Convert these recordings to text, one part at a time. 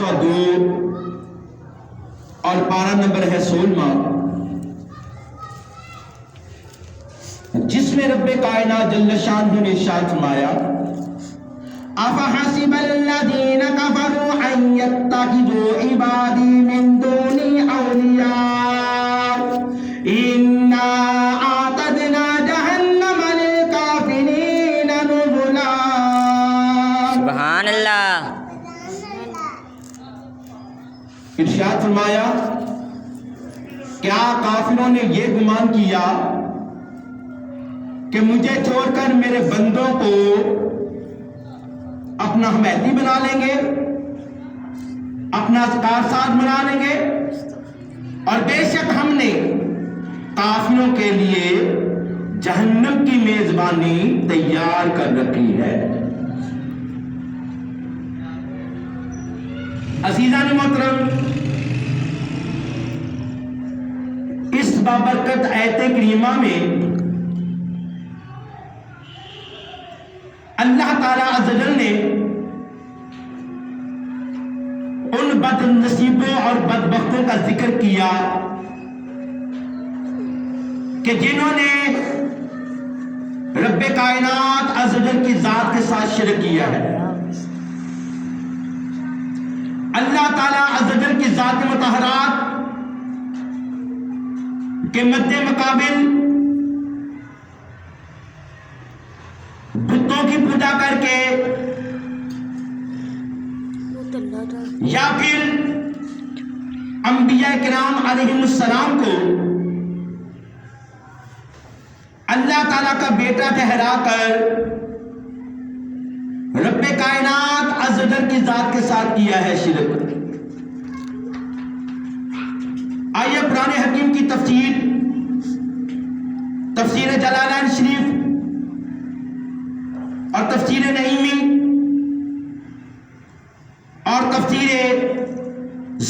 102 اور پارہ نمبر ہے 16، جس میں رب کائنات جل شانہ نے ارشاد فرمایا افحسب الذین کفروا ان یتخذوا عبادی من دونی اولیاء انا اعتدنا جہنم للکافرین نزلا۔ سبحان اللہ۔ ارشاد فرمایا کیا کافروں نے یہ گمان کیا کہ مجھے چھوڑ کر میرے بندوں کو اپنا حمایتی بنا لیں گے، اپنا کارساز بنا لیں گے؟ اور بے شک ہم نے کافروں کے لیے جہنم کی میزبانی تیار کر رکھی ہے۔ عزیزان محترم، اس بابرکت آیت کریمہ میں اللہ تعالیٰ عز و جل نے ان بد نصیبوں اور بدبختوں کا ذکر کیا کہ جنہوں نے رب کائنات عز و جل کی ذات کے ساتھ شرک کیا ہے۔ اللہ تعالیٰ عز و جل کی ذات مطہرات کے مد مقابل بتوں کی پوجا کر کے یا پھر انبیاء کرام علیہ السلام کو اللہ تعالیٰ کا بیٹا ٹھہرا کر رب کائنات عز و جل کی ذات کے ساتھ کیا ہے شرک۔ آئیے قرآن حکیم کی تفسیر جلالین شریف اور تفسیر نعیمی اور تفسیر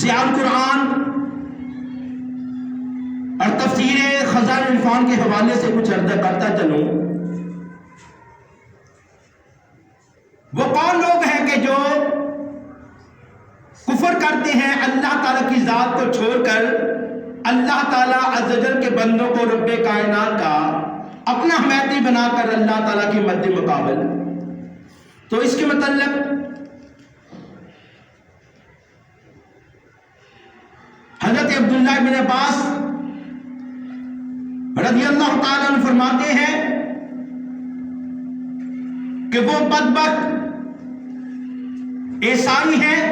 ضیاء القرآن اور تفسیر خزائن العرفان کے حوالے سے کچھ عرض کرتا چلوں۔ وہ کون لوگ ہیں کہ جو کفر کرتے ہیں اللہ تعالیٰ کی ذات کو چھوڑ کر اللہ تعالیٰ عز و جل کے بندوں کو رب کائنات کا اپنا حمایتی بنا کر اللہ تعالیٰ کی مد مقابل؟ تو اس کے متعلق حضرت عبداللہ بن عباس رضی اللہ تعالیٰ عنہ فرماتے ہیں کہ وہ بدبخت عیسائی ہیں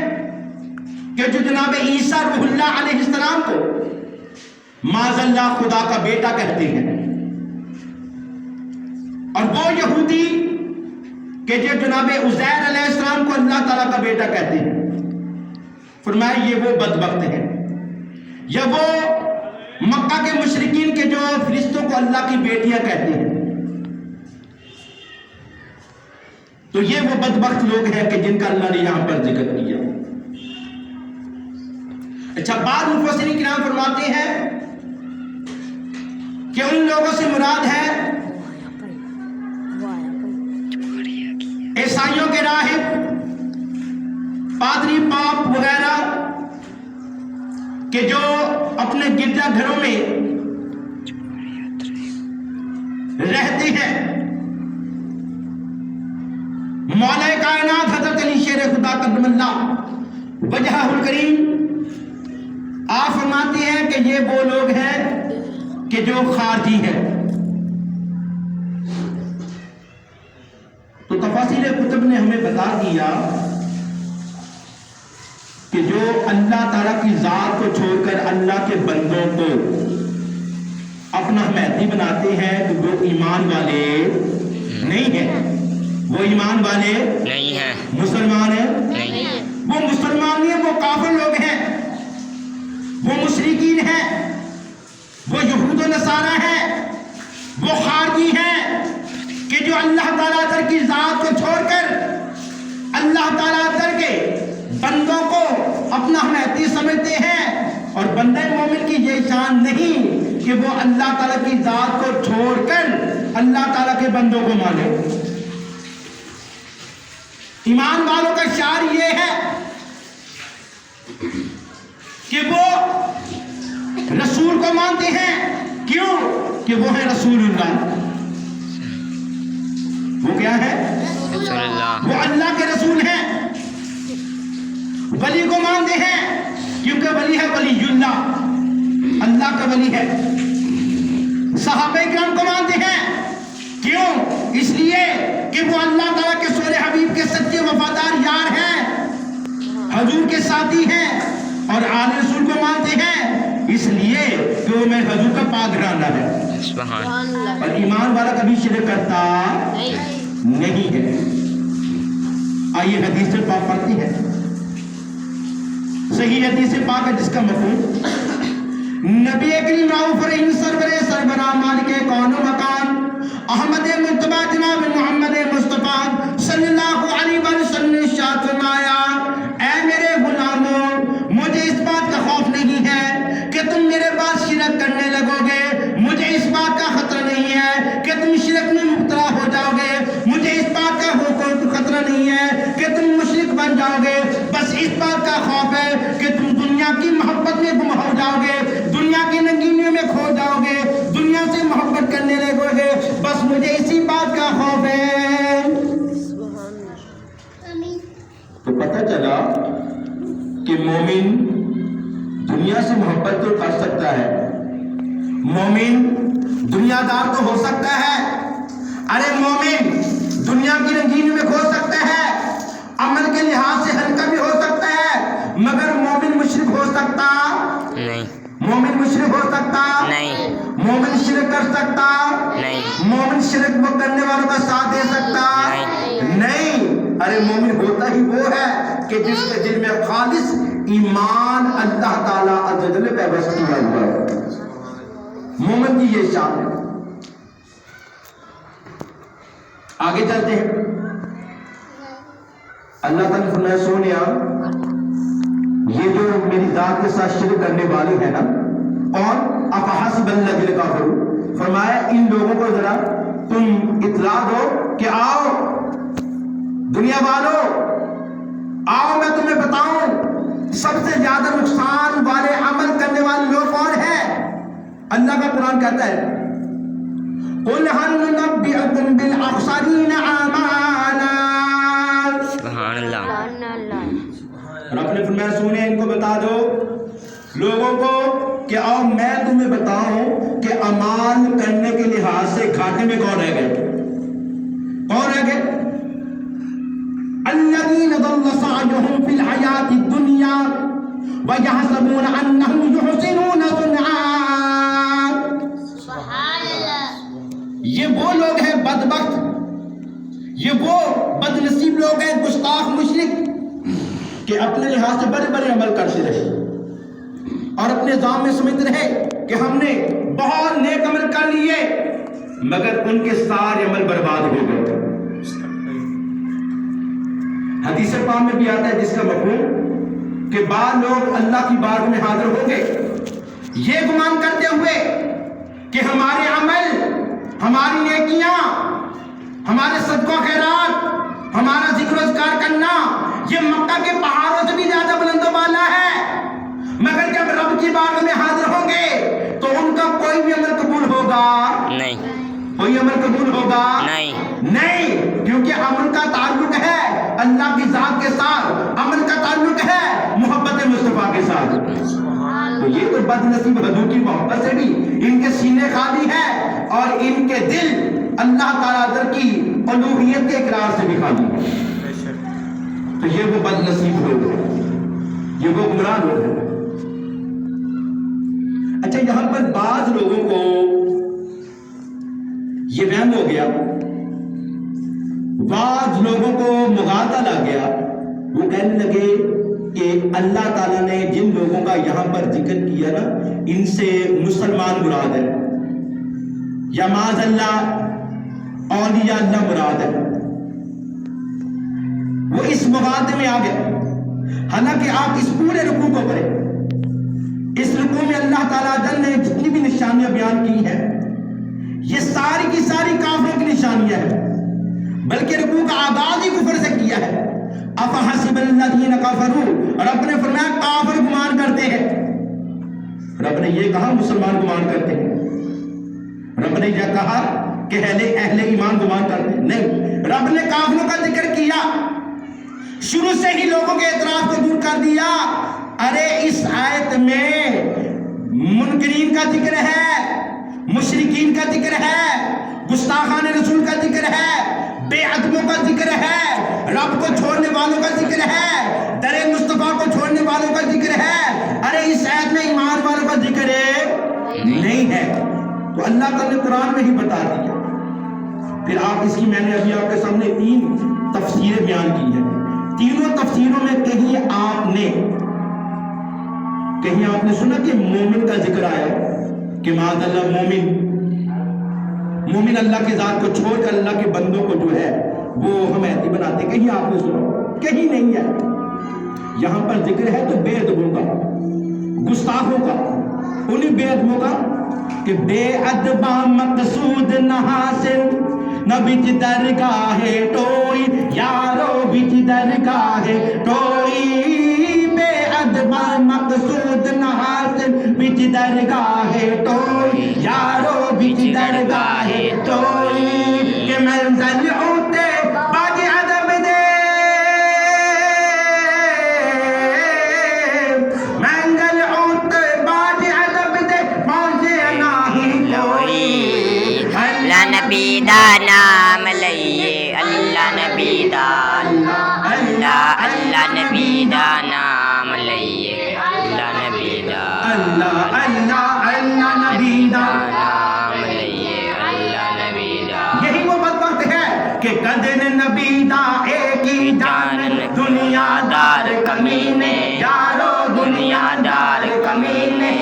کہ جو جناب عیسیٰ روح اللہ علیہ السلام کو معاذ اللہ خدا کا بیٹا کہتے ہیں، اور وہ یہودی کہ جو جناب عزیر علیہ السلام کو اللہ تعالیٰ کا بیٹا کہتے ہیں۔ فرمایا یہ وہ بدبخت ہیں، یا وہ مکہ کے مشرکین کے جو فرشتوں کو اللہ کی بیٹیاں کہتے ہیں، تو یہ وہ بدبخت لوگ ہیں کہ جن کا اللہ نے یہاں پر ذکر کیا۔ اچھا، بعض مفسرین کرام فرماتے ہیں کہ ان لوگوں سے مراد ہے عیسائیوں کے راہب، پادری، پاپ وغیرہ کہ جو اپنے گرجا گھروں میں رہتے ہیں۔ مولا کائنات حضرت علی شیر خدا قدم اللہ وجہہ الکریم آپ فرماتے ہیں کہ یہ وہ لوگ ہیں کہ جو خارجی ہیں۔ تو تفاسیر کتب نے ہمیں بتا دیا کہ جو اللہ تعالیٰ کی ذات کو چھوڑ کر اللہ کے بندوں کو اپنا حمایتی بناتے ہیں تو وہ ایمان والے نہیں ہیں، وہ ایمان والے نہیں ہیں، مسلمان ہیں نہیں ہیں، وہ مسلمان نہیں ہیں، وہ کافر لوگ ہیں، وہ مشرکین ہیں، وہ یہود و نصارہ ہیں، وہ خارجی ہیں کہ جو اللہ تعالیٰ در کی ذات کو چھوڑ کر اللہ تعالیٰ در کے بندوں کو اپنا حمایتی سمجھتے ہیں۔ اور بندہ مومن کی یہ شان نہیں کہ وہ اللہ تعالیٰ کی ذات کو چھوڑ کر اللہ تعالیٰ کے بندوں کو مانے۔ ایمان والوں کا شعار یہ ہے کہ وہ رسول کو مانتے ہیں. کیوں؟ کہ وہ ہے رسول اللہ. وہ کیا ہے؟ رسول اللہ. وہ اللہ کے رسول ہیں. ولی کو مانتے ہیں کیونکہ ولی ہے ولی اللہ، اللہ کا ولی ہے. صحابہ کرام کو مانتے ہیں. کیوں؟ اس لیے کہ وہ اللہ تعالیٰ کے سولہ حبیب کے سچے وفادار یار ہیں، حضور کے ساتھی ہیں. اور آل رسول کو مانتے ہیں اس لیے کہ وہ میں حضور کا پاگرانہ ہے. سبحان. اور ایمان والا کبھی شرک کرتا نہیں ہے. آئیے حدیث پاک پڑھتی ہے. صحیح حدیث پاک ہے جس کا مفہوم نبی کریم رؤوف رحیم سربراہ مالک کون و مکان احمد مجتبی جناب محمد مصطفیٰ صلی اللہ علیہ وسلم نے ارشاد فرمایا، اے میرے غلاموں، مجھے اس بات کا خوف نہیں ہے کہ تم میرے پاس شرک کرنے لگو گے. مجھے اس بات کا خطرہ نہیں ہے کہ تم شرک میں مبتلا ہو جاؤ گے. مجھے اس بات کا خطرہ نہیں ہے کہ تم مشرک بن جاؤ گے. بس اس بات کا خوف ہے کہ تم دنیا کی محبت میں گم ہو جاؤ گے، دنیا کی رنگینیوں میں کھو جاؤ گے، دنیا سے محبت کرنے لگو گے. بس مجھے اسی بات کا خوف ہے. تو پتہ چلا کہ مومن دنیا سے محبت تو کر سکتا ہے، مومن دنیا دار تو ہو سکتا ہے. ارے مومن دنیا کی رنگینیوں میں کھو سکتا ہے، عمل کے لحاظ سے ہلکا بھی ہو سکتا ہے، مگر مومن مشرک ہو سکتا نہیں. مومن مشرک ہو سکتا نہیں. مومن شرک کر سکتا نہیں. مومن شرک وہ کرنے والوں کا ساتھ دے سکتا نہیں. ارے مومن ہوتا ہی وہ ہے کہ جس کے دل میں خالص ایمان اللہ تعالیٰ عز و جل پہ بس کیا ہوا ہے. مومن کی یہ شان ہے. آگے چلتے ہیں. اللہ تعالیٰ نے فرمایا سونیا یہ جو میری ذات کے ساتھ شرک کرنے والے ہیں نا، اور افحسب الذین کفروا، فرمایا ان لوگوں کو ذرا تم اطلاع دو کہ آؤ دنیا والوں، آؤ میں تمہیں بتاؤں سب سے زیادہ نقصان والے عمل کرنے والے لوگ کون ہیں. اللہ کا قرآن کہتا ہے قُلْ هَلْ نُنَبِّئُكُمْ بِالْأَخْسَرِينَ أَعْمَالًا. سبحان اللہ. اور اپنے فرمایا سونے ان کو بتا دو لوگوں کو کہ آؤ میں تمہیں بتاؤں کہ اعمال کرنے کے لحاظ سے گھاٹے میں کون رہ گئے. کون رہ گئے؟ الذین ضل سعیہم فی الحیاۃ الدنیا ویحسبون انہم یحسنون صنعا. یہ وہ لوگ ہیں بدبخت، یہ وہ بد نصیب لوگ ہیں گستاخ مشرک کہ اپنے لحاظ سے بڑے بڑے عمل کرتے رہے اور اپنے ذات میں سمجھتے رہے کہ ہم نے بہت نیک عمل کر لیے، مگر ان کے سارے عمل برباد ہو گئے. حدیث پاک میں بھی آتا ہے جس کا مفہوم کہ بعض لوگ اللہ کی بارگاہ میں حاضر ہوں گے یہ گمان کرتے ہوئے کہ ہمارے عمل، ہماری نیکیاں، ہمارے صدقہ خیرات، ہمارا ذکر و اذکار کرنا یہ مکہ کے پہاڑوں سے بھی زیادہ بلند و بالا ہے، مگر جب رب کی بارگاہ میں حاضر ہوں گے تو ان کا کوئی بھی عمل قبول ہوگا نہیں. کوئی عمل قبول ہوگا نہیں. کیونکہ عمل کا تعلق ہے اللہ کی ذات کے ساتھ، عمل کا تعلق ہے محبت مصطفیٰ کے ساتھ. تو یہ تو بد نصیب حضور کی محبت سے بھی ان کے سینے خالی ہے اور ان کے دل اللہ تعالیٰ در کی الوہیت کے اقرار سے بھی خالی ہے. تو یہ وہ بد نصیب لوگ ہیں، یہ وہ گمراہ لوگ ہیں. اچھا یہاں پر بعض لوگوں کو یہ وہم ہو گیا، بعض لوگوں کو مغالطہ لگ گیا، وہ کہنے لگے کہ اللہ تعالیٰ نے جن لوگوں کا یہاں پر ذکر کیا نا ان سے مسلمان مراد ہے یا معاذ اللہ اولیاء اللہ مراد ہے. وہ اس مغالطے میں آ گئے. حالانکہ آپ اس پورے رکوع کو پڑھیں، اس رکوع میں اللہ تعالیٰ نے جتنی بھی نشانیاں بیان کی ہیں یہ ساری کی ساری کافروں کی نشانیاں ہیں، بلکہ رکوع کا آغاز ہی کفر سے کیا ہے. افحسب الذین کفروا، اور اپنے فرمایا ہیں, یہ کہاں مسلمان گمان کرتے ہیں. رب نے یہ کہا کہ اہل ایمان گمان کرتے ہیں, نہیں. رب نے کافروں کا ذکر کیا, شروع سے ہی لوگوں کے اعتراف کو دور کر دیا. ارے اس آیت میں منکرین کا ذکر ہے, مشرکین کا ذکر ہے, گستاخان رسول کا ذکر ہے, بے ادبوں کا ذکر ہے, رب کو چھوڑنے والوں کا ذکر ہے, در مصطفیٰ کو چھوڑنے والوں کا ذکر ہے. ارے اس آیت میں ایمان والوں کا ذکر نہیں ہے. تو اللہ تعالیٰ نے قرآن میں ہی بتا دیا. پھر آپ اس کی میں نے ابھی آپ کے سامنے 3 تفسیریں بیان کی ہیں. تینوں تفسیروں میں کہیں آپ نے سنا کہ مومن کا ذکر آیا کہ معاذ اللہ مومن اللہ کے ذات کو چھوڑ کر اللہ کے بندوں کو جو ہے وہ حمایتی بناتے. کہیں آپ نے سنا؟ کہیں نہیں ہے. یہاں پر ذکر ہے تو بے ادبوں کا, گستاخوں کا, انہیں بے ادبوں کا کہ بے ادبا مقصود نہ حاصل نہ بچ درگاہ ٹوئی یارو بچ درگاہ ٹوئی. بے ادبا مقصود نہ حاصل بچ درگاہ ٹوئی یارو بچ درگاہ ٹوئی. کہ منزل ہوتے باقی ادب دے منزل ہوتے باقی ادب دے پہنچے نہیں کوئی. اللہ نبی دا نام لئیے, اللہ نبی دا, اللہ اللہ نبی دا نام لئیے, اللہ نبی دا, اللہ اللہ اللہ نبی دا نام لئیے, اللہ نبی دا. یہی وہ بدبخت ہے کہ قدر نبی دا ایک ہی جان دنیا دار کمینے یارو دنیا دار کمینے.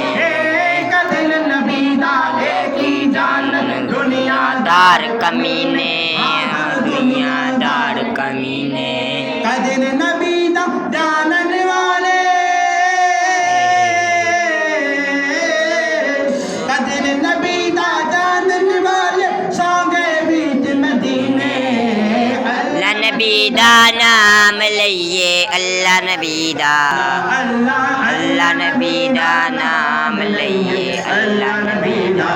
قدر نبی دا ایک ہی جان دنیا دار کمینے, دنیا دار کمینے. قدر نبی دا جانن والے, قدر نبی دا جانن والے سانگے بیچ مدینے. اللہ نبی دا نام لئیے, اللہ نبی دا, اللہ نبی دا نام لئیے, اللہ نبی دا,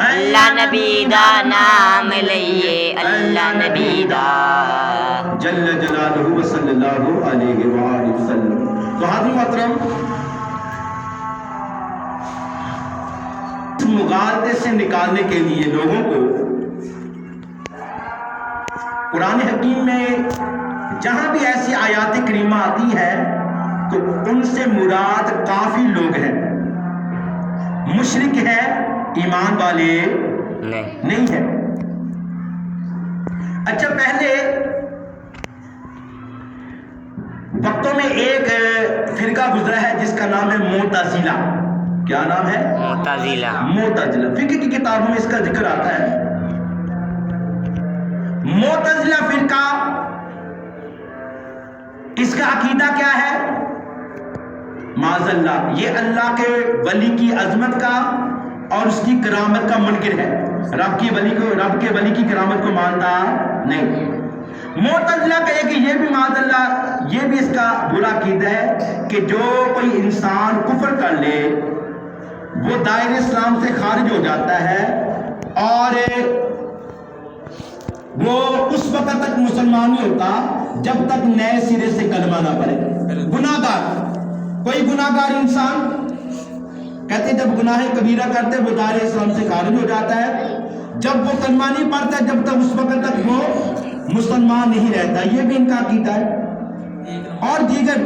اللہ نبی دا نام لئیے, اللہ نبی دا. جل جلالہ صلی اللہ علیہ وآلہ وسلم. تو حاضرین محترم, اس مغالطے سے نکالنے کے لیے لوگوں کو قرآن حکیم میں جہاں بھی ایسی آیات کریمہ آتی ہے تو ان سے مراد کافی لوگ ہیں, مشرک ہے, ایمان والے نہیں ہے. اچھا, پہلے وقتوں میں ایک فرقہ گزرا ہے جس کا نام ہے معتزلہ. کیا نام ہے؟ معتزلہ. فقہ کی کتابوں میں اس کا ذکر آتا ہے. معتزلہ فرقہ, اس کا عقیدہ کیا ہے؟ معاذ اللہ, یہ اللہ کے ولی کی عظمت کا اور اس کی کرامت کا منکر ہے. رب کے ولی کی کرامت کو مانتا نہیں. معتزلہ کہے کہ یہ بھی معاذ اللہ, یہ بھی اس کا برا عقیدہ ہے کہ جو کوئی انسان کفر کر لے وہ دائرہ اسلام سے خارج ہو جاتا ہے اور وہ اس وقت تک مسلمان نہیں ہوتا جب تک نئے سرے سے کلمہ نہ پڑھے. کوئی گناہ گار انسان کہتے جب گناہ کبیرہ کرتے وہ دائرہ اسلام سے خارج ہو جاتا ہے, جب وہ کلمہ نہیں پڑھتا جب تک اس وقت تک وہ مسلمان نہیں رہتا. یہ بھی ان کا عقیدہ ہے اور دیگر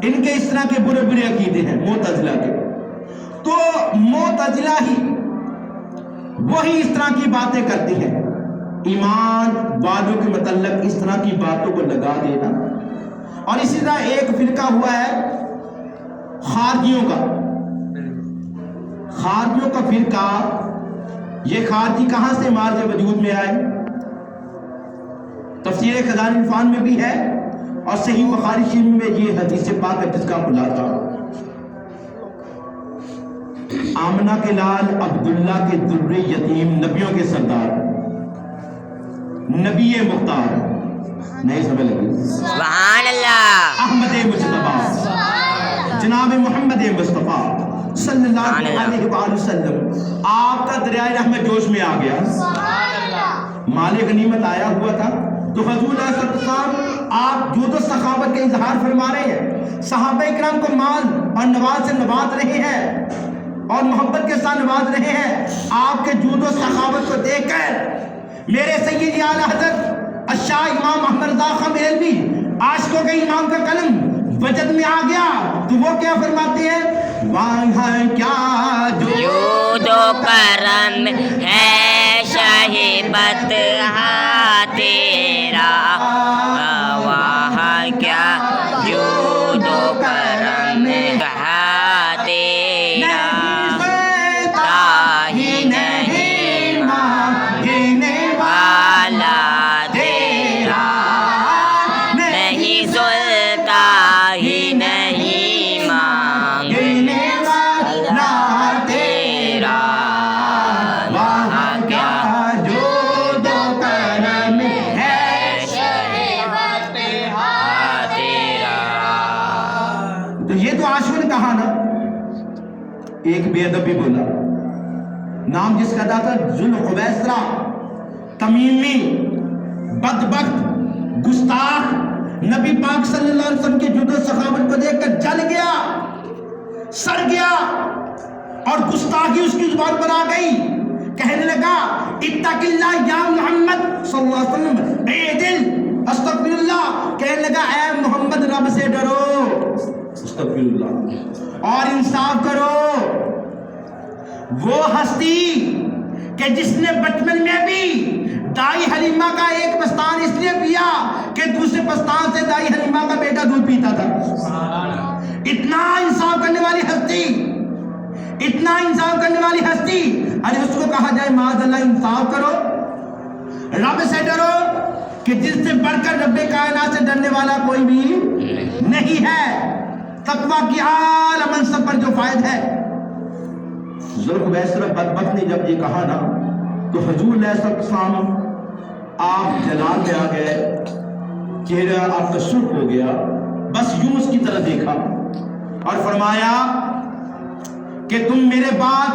ان کے اس طرح کے برے برے عقیدے ہیں معتزلہ کے. تو معتزلہ ہی وہی اس طرح کی باتیں کرتی ہیں, ایمان والوں کے متعلق اس طرح کی باتوں کو لگا دینا. اور اسی طرح ایک فرقہ ہوا ہے خارجیوں کا. خارجیوں کا فرقہ, یہ خارجی کہاں سے مارج وجود میں آئے؟ تفسیر خزائن العرفان میں بھی ہے اور صحیح بخاری شریف میں یہ حدیث پاک ہے جس کا خلاصہ آمنہ کے لال عبداللہ کے در یتیم نبیوں کے سردار نبی مختار, نہیں سمجھ لگی؟ سبحان اللہ. احمد مصطفیٰ, جناب محمد مصطفیٰ صلی اللہ علیہ وآلہ وسلم آپ کا دریائے رحمت جوش میں آ گیا، مال غنیمت آیا ہوا تھا، تو حضور علیہ السلام آپ جود و سخاوت کا اظہار فرما رہے ہیں، صحابہ اکرام کو مال اور نواز سے نواز رہے ہیں اور محبت کے ساتھ نواز رہے ہیں۔ آپ کے جود و سخاوت کو دیکھ کر میرے سید اعلیٰ حضرت الشاہ امام احمد رضا خان بریلوی عاشقوں کے امام کا قلم وجد میں آ گیا، تو وہ کیا فرماتے ہیں؟ وہاں کیا جود و کرم ہے شہیبت تیرا، وہاں کیا جود و کرم ہے تیرا، راہی نہیں مانگنے والا تیرا، نہیں سلطا ہی نہیں مانگنے والا تیرا، وہاں کیا جود و کرم ہے شہیبت تیرا۔ تو یہ تو عاشق نے کہا نا۔ ایک بے ادب بھی بولا، نام جس کا تھا ذوالخویسرہ، تمیمی، بدبخت، گستاخ، نبی پاک صلی اللہ علیہ وسلم کے جود و سخاوت کو دیکھ کر جل گیا، سڑ گیا، اور گستاخی اس کی زبان پر آ گئی، کہنے لگا اتق اللہ یا محمد صلی اللہ علیہ وسلم، اے دل استغفر اللہ، کہنے لگا اے محمد رب سے ڈرو، استغفر اللہ، اور انصاف کرو۔ وہ ہستی کہ جس نے بچپن میں بھی دائی حلیمہ کا ایک پستان اس لیے پیا کہ دوسرے پستان سے دائی حلیمہ کا بیٹا دودھ پیتا تھا، اتنا انصاف کرنے والی ہستی، اتنا انصاف کرنے والی ہستی، ارے اس کو کہا جائے معاذ اللہ انصاف کرو، رب سے ڈرو، کہ جس سے بڑھ کر رب کائنات سے ڈرنے والا کوئی بھی نہیں ہے، تقویٰ کی اعلیٰ منصب پر جو فائد ہے۔ ذوالخویسرہ بدبخت نے جب یہ کہا نا تو حضور علیہ السلام آپ جلال میں آ گئے، چہرہ آپ کا سرخ ہو گیا، بس یوں اس کی طرف دیکھا اور فرمایا کہ تم میرے بعد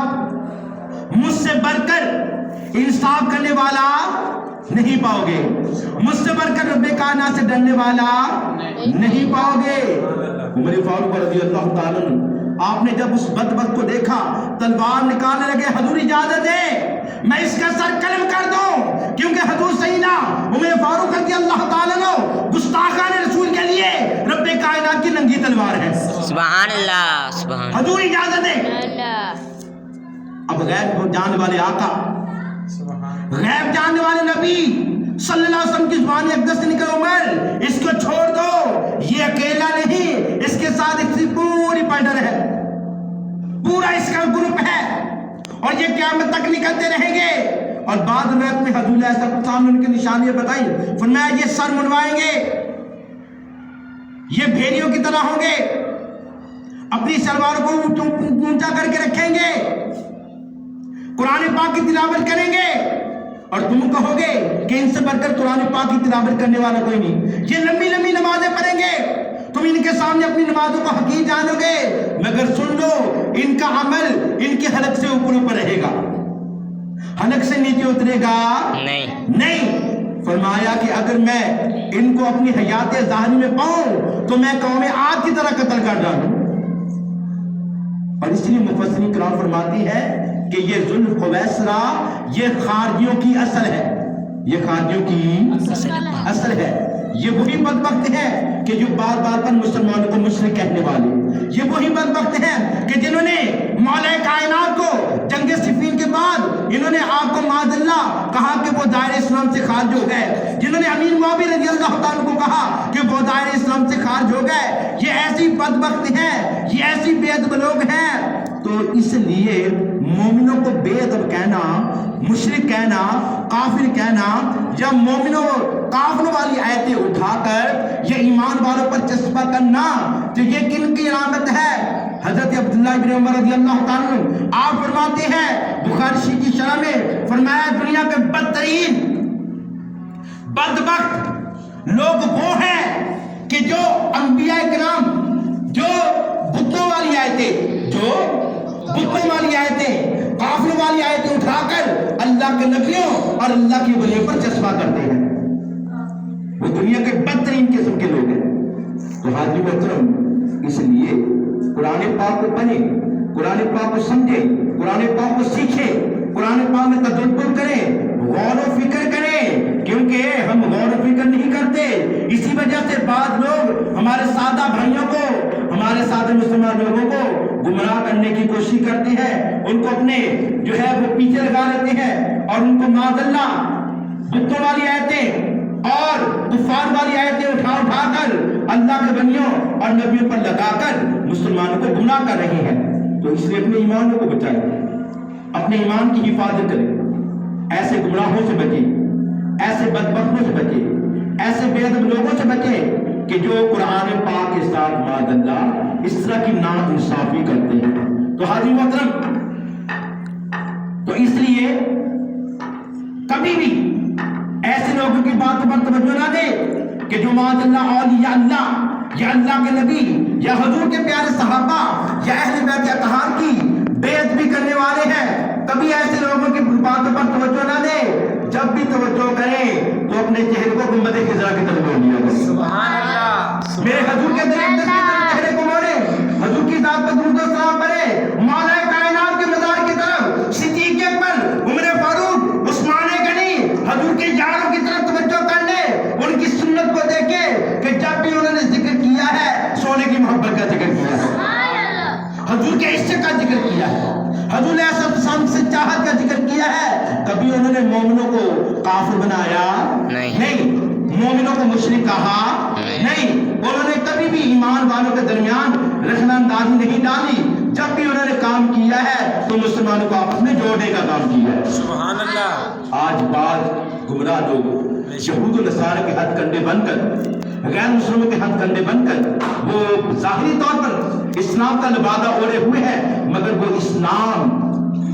مجھ سے بڑھ کر انصاف کرنے والا نہیں پاؤ گے، مجھ سے بڑھ کر رب کائنات سے ڈرنے والا نہیں پاؤ گے۔ عمر فاروق رضی اللہ تعالیٰ عنہ آپ نے جب اس بدبخت کو دیکھا تلوار نکالنے لگے، حضور اجازت دے میں اس کا سر قلم کر دوں، کیونکہ حضور سیدنا عمر فاروق رضی اللہ تعالیٰ عنہ گستاخان رسول کے لیے رب کائنات کی ننگی تلوار ہے۔ سبحان اللہ، سبحان اللہ، حضور اجازت دے۔ اب غیب جاننے والے آقا، غیب جاننے والے نبی صلی اللہ علیہ وسلم کی زبان اقدس سے نکل، عمر اس کو چھوڑ دو، یہ اکیلا نہیں، اس کے ساتھ اس کی پوری پلٹن ہے، پورا اس کا گروپ ہے، اور یہ قیامت تک نکلتے رہیں گے۔ اور بعد میں حضور علیہ السلام نے ان کی نشانیاں بتائیں، فرمایا یہ سر منڈوائیں گے، یہ بھیڑیوں کی طرح ہوں گے، اپنی سلوار کو اونچا کر کے رکھیں گے، قرآن پاک کی تلاوت کریں گے، اور تم کہو گے کہ ان سے بڑھ کر قرآن پاک کی تلاوت کرنے والا کوئی نہیں، یہ لمبی لمبی نمازیں پڑھیں گے، تم ان کے سامنے اپنی نمازوں کو حقیر جانو گے، مگر سن لو ان کا عمل ان کے حلق سے اوپر اوپر رہے گا، حلق سے نیچے اترے گا نہیں۔ فرمایا کہ اگر میں ان کو اپنی حیات ظاہری میں پاؤں تو میں قوم عاد کی طرح قتل کر ڈالوں۔ اور اس لیے مفسرین کرام فرماتی ہے کہ یہ ذوالخویسرہ یہ خارجیوں کی اصل ہے، یہ خارجیوں کی اصل ہے، یہ وہی بدبخت ہے کہ جو بار بار پر مسلمانوں کو مشرک کہنے والے، یہ وہی بدبخت ہیں کہ جنہوں نے مولا کائنات کو جنگ صفین کے بعد انہوں نے آپ کو معاذ اللہ کہا کہ وہ دائرہ اسلام سے خارج ہو گئے، جنہوں نے امین معاویہ رضی اللہ تعالیٰ کو کہا کہ وہ دائرہ اسلام سے خارج ہو گئے، یہ ایسی بدبخت ہیں، یہ ایسی بے ادب لوگ ہیں۔ تو اس لیے مومنوں کو بے ادب کہنا، مشرک کہنا، کافر کہنا، یا مومنوں کافروں والی آیتیں اٹھا کر یہ ایمان والوں پر چسپا کرنا، تو یہ کن کی علامت ہے؟ حضرت عبداللہ بن عمر رضی اللہ تعالیٰ عنہ آپ فرماتے ہیں بخاری شریف کی شرح میں، فرمایا دنیا کے بدترین بدبخت لوگ وہ ہیں کہ جو انبیاء کرام جو بتوں والی آیتیں، جو اور اللہ کی ولی پر جذبہ کرتے ہیں، وہ دنیا کے بدترین قسم کے لوگ ہیں۔ تو حاضرین محترم، اس لیے قرآن پاک کو پڑھیں، قرآن پاک کو سمجھیں، قرآن پاک کو سیکھیں، قرآن پاک میں تدبر کریں، غور و فکر کریں، کیونکہ ہم غور و فکر نہیں کرتے۔ اسی وجہ سے بعض لوگ ہمارے سادہ بھائیوں کو، ہمارے سادہ مسلمان لوگوں کو گمراہ کرنے کی کوشش کرتے ہیں، ان کو اپنے جو ہے وہ پیچھے لگا لیتے ہیں، اور ان کو معاذ اللہ بتوں والی آیتیں اور کفار والی آیتیں اٹھا کر اللہ کے بندیوں اور نبیوں پر لگا کر مسلمانوں کو گمراہ کر رہے ہیں۔ تو اس لیے اپنے ایمانوں کو بچائیں، اپنے ایمان کی حفاظت کریں، ایسے گمراہوں سے بچیں، ایسے بدبختوں سے بچیں، ایسے بے ادب لوگوں سے بچیں کہ جو قرآن پاک کے ساتھ معاذ اللہ اس طرح کی ناانصافی کرتے ہیں۔ تو حاضرین محترم، تو اس لیے کبھی بھی ایسے لوگوں کی باتوں پر توجہ نہ دے کہ جو معاذ اللہ اولیاء اللہ یا اللہ کے نبی یا حضور کے پیارے صحابہ یا اہل بیت اطہار کی بے ادبی کرنے والے ہیں، کبھی ایسے لوگوں کی باتوں پر توجہ نہ دے۔ جب بھی توجہ کریں تو اپنے چہرے کو گنبد خضرا کی طرف موڑ لیا کریں۔ سبحان اللہ، میرے حضور کے طریقے کی طرف چہرے کو موڑے، حضور کی ذات پر درود و سلام پڑھے، مولا کائنات کے مزار کی طرف، صدیق اکبر، عمر فاروق، عثمان غنی، حضور کے یاروں کی طرف توجہ کر لے، ان کی سنت کو دیکھے کہ جب بھی انہوں نے ذکر کیا ہے سونے کی محبت کا ذکر کیا ہے، حضور کے عشق کا ذکر کیا ہے، حضور نے سب سے چاہت کا ذکر کیا ہے۔ کبھی انہوں نے مومنوں کو کافر بنایا نہیں، مومنوں کو مشرک کہا نہیں، انہوں نے کبھی بھی ایمان والوں کے درمیان رخنہ اندازی نہیں ڈالی۔ جب بھی انہوں نے کام کیا ہے تو مسلمانوں کو آپس میں جوڑنے کا کام کیا ہے۔ سبحان اللہ۔ آج بعض گمراہ لوگ یہود و نصارہ کے ہتھ کنڈے بن کر، غیر مسلموں کے ہتھ کنڈے بن کر وہ ظاہری طور پر اسلام کا لبادہ اوڑے ہوئے ہیں، مگر وہ اسلام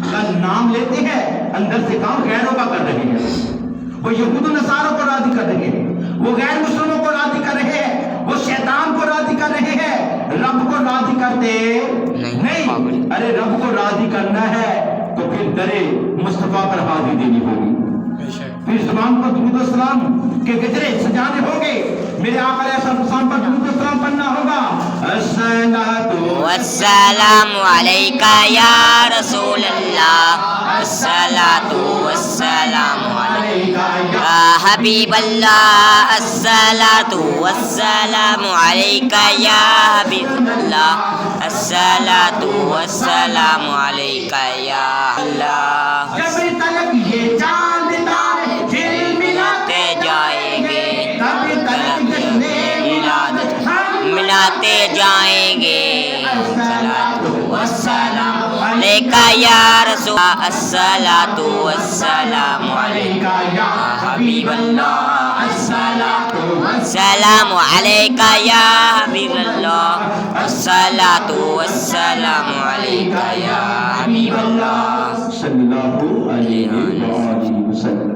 کا نام لیتے ہیں، اندر سے کام غیروں کا کر رہے ہیں۔ وہ یہود و نصارہ کو راضی کر رہے ہیں، وہ غیر مسلموں کو راضی کر رہے ہیں، وہ شیطان کو راضی کر رہے ہیں، رب کو راضی کرتے نہیں۔ ارے رب کو راضی کرنا ہے تو پھر درے مصطفیٰ پر حاضری دینی ہوگی، پھر زبان پر درود و سلام کے گجرے سجانے ہوں گے، میرے آقا علیہ السلام پر درود و سلام پڑھنا ہوگا۔ والسلام علیکہ یا رسول اللہ، الصلاۃ والسلام علیکہ یا حبیب اللہ، الصلاۃ والسلام علیکہ یا حبیب اللہ، الصلاۃ والسلام علیکہ یا اللہ۔ جب تلک یہ چاند تارے دل ملاتے جائیں گے، تب تلک ملاتے جائیں گے، الصلاۃ والسلام علیکہ یا رسول اللہ، الصلاۃ والسلام علیکہ یا حبیب اللہ، الصلاۃ والسلام علیکہ یا حبیب اللہ، الصلاۃ والسلام علیکہ یا حبیب اللہ صلی اللہ علیہ وآلہ وسلم۔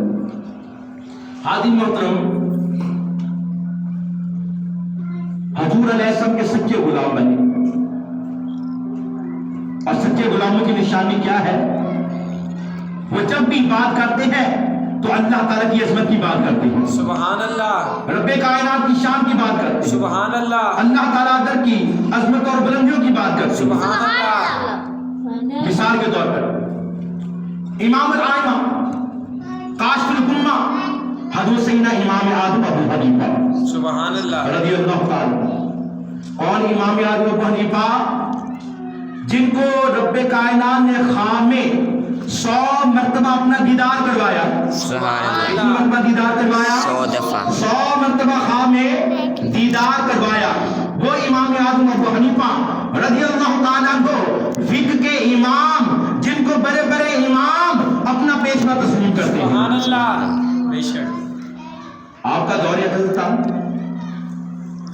حاضرین محترم، حضور علیہ السلام کے سچے غلام بنے، اور سچے غلاموں کی نشانی کیا ہے؟ وہ جب بھی بات کرتے ہیں تو اللہ تعالیٰ کی عظمت کی بات کرتے ہیں، سبحان اللہ، رب کائنات کی شان کی بات کرتے ہیں، سبحان اللہ، اللہ تعالیٰ در کی عظمت اور بلندیوں کی بات کرتے ہیں۔ سبحان اللہ۔ مثال کے طور پر امام الائمہ کاشف الامہ حضرت سیدنا امام اعظم ابو حنیفہ سبحان اللہ، رضی اللہ تعالی۔ کون امام اعظم ابو حنیفہ؟ جن کو رب کائنات نے خواب میں 100 مرتبہ اپنا دیدار کروایا، سبحان اللہ، کتنی مرتبہ دیدار کروایا؟ 100 دفعہ، 100 مرتبہ خواب میں دیدار کروایا۔ وہ امام اعظم ابو حنیفہ رضی اللہ تعالیٰ عنہ فقہ کے امام، جن کو بڑے بڑے امام اپنا پیشوا تسلیم کرتے ہیں۔ سبحان اللہ، بے شک۔ آپ کا دور حضرت تھا،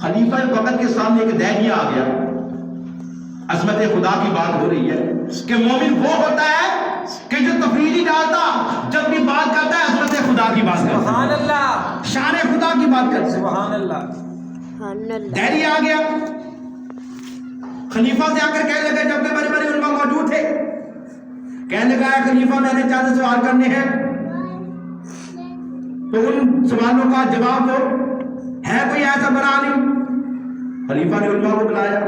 خلیفہ وقت کے سامنے ایک دہریہ آ گیا، عظمت خدا کی بات ہو رہی ہے کہ مومن وہ ہوتا ہے کہ جو تفریحی ڈالتا، جب بھی بات کرتا ہے عظمت خدا کی بات کرتا سبحان ہے، اللہ، شان خدا کی بات کرتا ہے۔ سبحان اللہ، دہریہ آ گیا، خلیفہ سے آ کر کہنے لگا، جب کہ بڑے بڑے علماء موجود تھے، کہنے لگا خلیفہ میں نے چند سوال کرنے ہیں۔ تو ان سوالوں کا جواب دو، ہے کوئی ایسا بنا نہیں؟ خلیفہ نے علماء کو بلایا،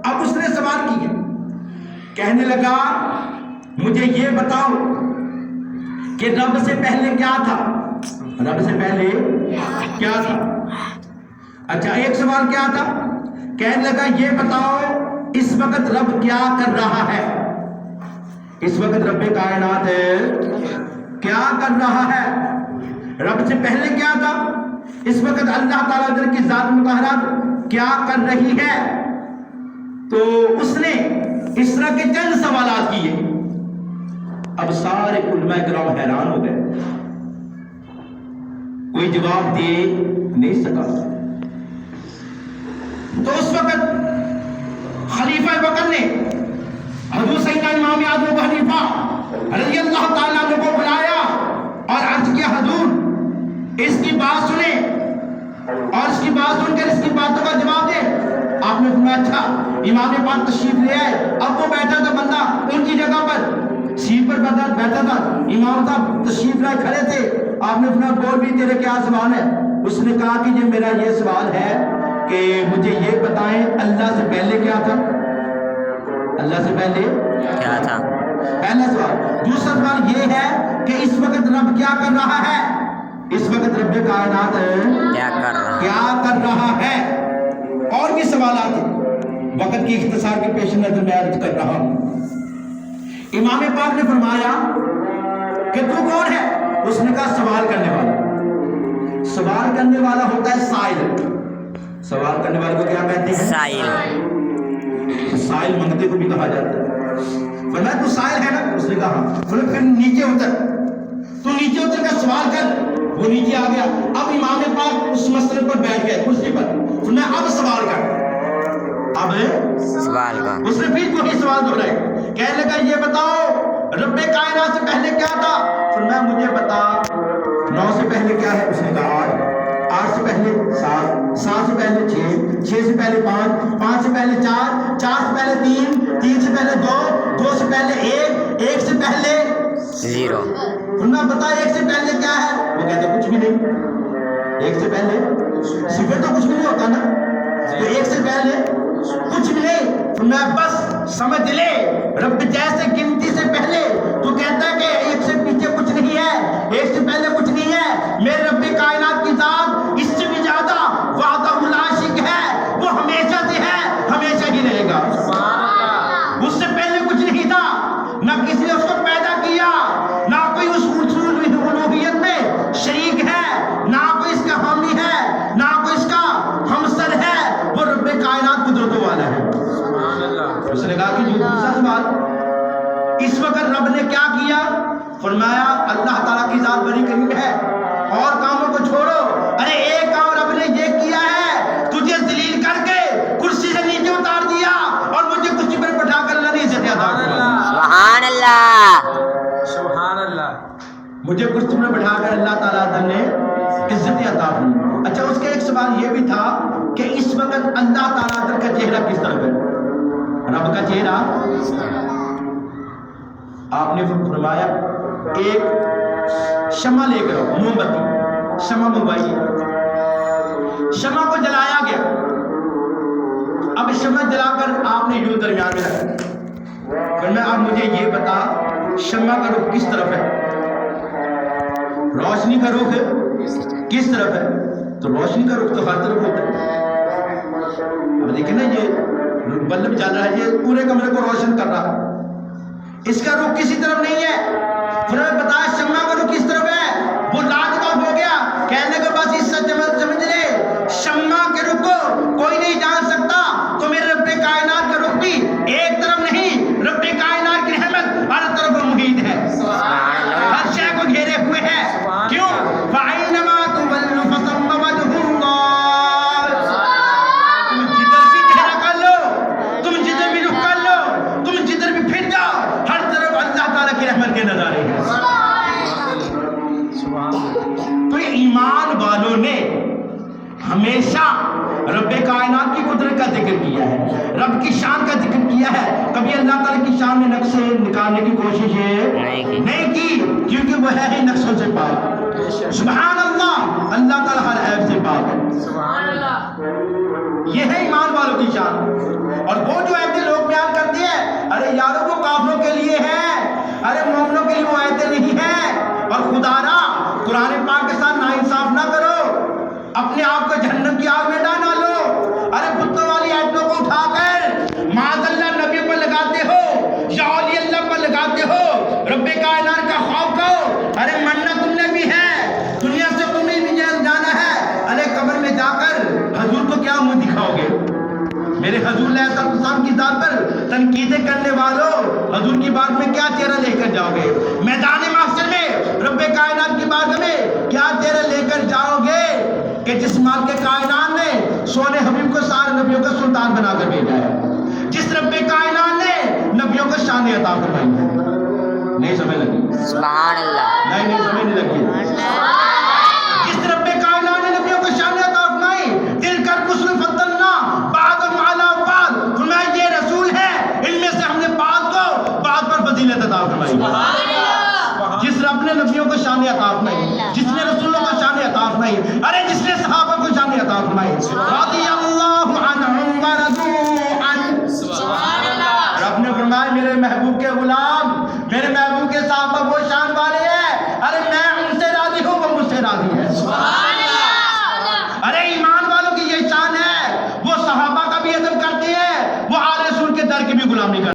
اب اس نے سوال کیے، کہنے لگا مجھے یہ بتاؤ کہ رب سے پہلے کیا تھا؟ رب سے پہلے کیا تھا؟ اچھا ایک سوال کیا تھا؟ کہنے لگا یہ بتاؤ اس وقت رب کیا کر رہا ہے؟ اس وقت رب کائنات کیا کر رہا ہے؟ رب سے پہلے کیا تھا؟ اس وقت اللہ تعالیٰ در کی ذات مطہرہ کیا کر رہی ہے؟ تو اس نے اس طرح کے چند سوالات کیے۔ اب سارے علماء کرام حیران ہو گئے، کوئی جواب دے نہیں سکا۔ تو اس وقت خلیفہ بکر نے حضور سیدنا امام اعظم ابو حنیفہ رضی اللہ تعالیٰ عنہ کو بلایا اور عرض کیا حضور اس کی بات سنیں اور اس کی بات سن کر اس کی باتوں کا جواب دے۔ آپ نے فرمایا اچھا۔ امام پاک تشریف لے آئے، اب وہ بیٹھا تھا بندہ ان کی جگہ پر سیٹ پر بیٹھا تھا، امام صاحب تشریف لائے کھڑے تھے۔ آپ نے فرمایا بول بھی تیرے کیا سوال ہے؟ اس نے کہا کہ یہ میرا یہ سوال ہے کہ مجھے یہ بتائیں اللہ سے پہلے کیا تھا؟ اللہ سے پہلے کیا تھا؟ پہلا سوال۔ دوسرا سوال یہ ہے کہ اس وقت رب کیا کر رہا ہے؟ اس وقت رب کائنات کیا کر رہا ہے؟ اور بھی سوالات ہیں، وقت کی اختصار کے پیش نظر میں عرض کر رہا ہوں۔ امام پاک نے فرمایا کہ تو کون ہے؟ اس نے کہا سوال کرنے والا۔ سوال کرنے والا ہوتا ہے سائل۔ سوال کرنے والے کو کیا کہتے ہیں؟ سائل۔ سائل منگتے کو بھی کہا جاتا ہے۔ فرمایا تو سائل ہے نا؟ اس نے کہا فرمایا پھر نیچے اتر، تو نیچے اتر کر سوال کر۔ وہ نیچے آ گیا۔ اب امام پاک اس مسئلے پر بیٹھ گئے کرسی پر۔ فرمایا اب سوال کر۔ اب سوال کا اس نے پھر کوئی سوال دہرائے، کہنے لگا یہ بتاؤ رب کائنات سے پہلے کیا تھا؟ فرمایا مجھے بتا 9 سے پہلے کیا ہے؟ اس نے کہا 8، 8 سے پہلے 7، 7 سے پہلے 6، 6 سے پہلے 5، 5 سے پہلے 4، 4 سے پہلے 3، 3 سے پہلے 2، 2 سے پہلے 1، 1 سے پہلے 0۔ فرمایا بتا 1 سے پہلے کیا ہے؟ وہ کہتے کچھ بھی نہیں۔ 1 سے پہلے صفر تو کچھ بھی نہیں ہوتا نا، تو 1 سے پہلے کچھ بھی نہیں۔ فرمایا بس سمجھ لے رب جیسے گنتی سے پہلے تو کہتا ہے کہ 1 سے پیچھے کچھ نہیں ہے، 1 سے پہلے کچھ نہیں ہے۔ میرے رب کائنات کی ذات اس سے بھی زیادہ وحدہ لا شریک ہے، وہ ہمیشہ سے ہے، ہمیشہ ہی رہے گا۔ اس سے پہلے کچھ نہیں تھا، نہ کسی نے اس کو پیدا کیا، نہ کوئی اس اصول الوہیت میں شریک ہے، نہ کوئی اس کا حامی ہے، نہ کوئی اس کا ہمسر ہے، وہ رب کائنات قدرتوں والا ہے۔ اس نے کہا کہ جو دوسرا سوال اس وقت رب نے کیا کیا؟ فرمایا اللہ تعالیٰ کی ذات بڑی کریم ہے، اور کاموں کو چھوڑو، ارے ایک کام رب نے یہ کیا ہے تجھے ذلیل کر کے کرسی سے نیچے اتار دیا اور مجھے کرسی پر بٹھا کر اللہ نے عزت عطا کی۔ سبحان اللہ، سبحان اللہ۔ مجھے کرسی پر بٹھا کر اللہ تعالیٰ نے عزت عطا کی۔ اچھا اس کا ایک سوال یہ بھی تھا کہ اس وقت اللہ تعالیٰ کا چہرہ کس طرف ہے؟ رب کا چہرہ آپ نے فرمایا ایک شمع لے کر موم بتی، شمع منگوائیے۔ شمع کو جلایا گیا، اب شمع جلا کر آپ نے یوں درمیان میں رکھا۔ فرمایا اب مجھے یہ بتا شمع کا رخ کس طرف ہے؟ روشنی کا رخ کس طرف ہے؟ تو روشنی کا رخ تو ہر طرف ہوتا ہے۔ اب دیکھیں نا یہ بلب جل رہا ہے، یہ پورے کمرے کو روشن کر رہا ہے، اس کا رخ کسی طرف نہیں ہے۔ پھر بتایا شمع کا رخ کس طرف ہے؟ وہ لاجواب ہو گیا، کہنے کے بس اس سے سمجھ لے شمع کے رخ کو کوئی نہیں جان سکتا، تو میرے رب کائنات کا رخ بھی ایک طرف نہیں، رب کائنات کی رحمت ہر طرف محیط ہے، ہر شے کو گھیرے ہوئے ہے۔ کیوں؟ فَأَيْنَمَا تُوَلُّوا فَثَمَّ وَجْهُ اللَّهِ۔ تم جدھر بھی چہرہ کر لو، تم جدھر بھی رخ کر لو، تم جدھر بھی پھر جاؤ، ہر طرف اللہ تعالیٰ کی رحمت کے نظارے ہیں۔ تو یہ ایمان والوں نے ہمیشہ رب کائنات کی قدرت کا ذکر کیا ہے، رب کی شان کا ذکر کیا ہے، کبھی اللہ تعالیٰ کی شان میں نقص نکالنے کی کوشش نہیں کی، کیونکہ وہ ہے ہی نقصوں سے پاک۔ سبحان اللہ، اللہ تعالیٰ ہر عیب سے پاک ہے۔ سبحان اللہ۔ یہ ہے ایمان والوں کی شان۔ اور وہ جو آیتیں لوگ بیان کرتے ہیں، ارے یارو وہ کافروں کے لیے ہے، ارے مومنوں کے لیے وہ آیتیں نہیں ہیں۔ اور خدا را قرآن پاک کے ساتھ ناانصاف نہ کرو، اپنے آپ کو جہنم کی آگ میں ڈالنا لو۔ ارے بتوں والی آیتوں کو اٹھا کر معاذ اللہ نبی پر لگاتے ہو یا اولیاء اللہ پر لگاتے ہو، رب کائنات کا خوف کرو۔ ارے مرنا تم نے بھی ہے، دنیا سے تم نے بھی جانا ہے، ارے قبر میں جا کر حضور کو کیا منہ دکھاؤ گے؟ میرے حضور علیہ السلام کی ذات پر تنقیدیں کرنے والوں، حضور کی بات میں کیا چہرہ لے کر جاؤ گے؟ میدان محشر میں رب کائنات کی بارگاہ میں کیا چہرہ لے کر جاؤ گے کہ جس مال کے کائنات نے سونے حبیب کو سارے نبیوں کا سلطان بنا کر بھیجا ہے، جس رب کائنات نے نبیوں کو شان عطا فرمائی ہے؟ نہیں سمجھ لگی؟ سبحان اللہ۔ نہیں سمجھ نہیں لگی؟ جس رب کائنات نے نبیوں کو شان عطا فرمائی، دل کر کسل فتنہ بعض علی بعض، فرمایا یہ رسول ہے، ان میں سے ہم نے بعض کو بعض پر فضیلت عطا فرمائی۔ جس رب نے نبیوں کو شان عطا فرمائی، جس نے رسولوں کو شان عطا فرمائی، ارے جس نے صحابہ کو شان عطا فرمائی، رضی اللہ عنہم ورضوا عنہ۔ سبحان اللہ۔ رب نے فرمایا میرے محبوب کے غلام، میرے محبوب کے صحابہ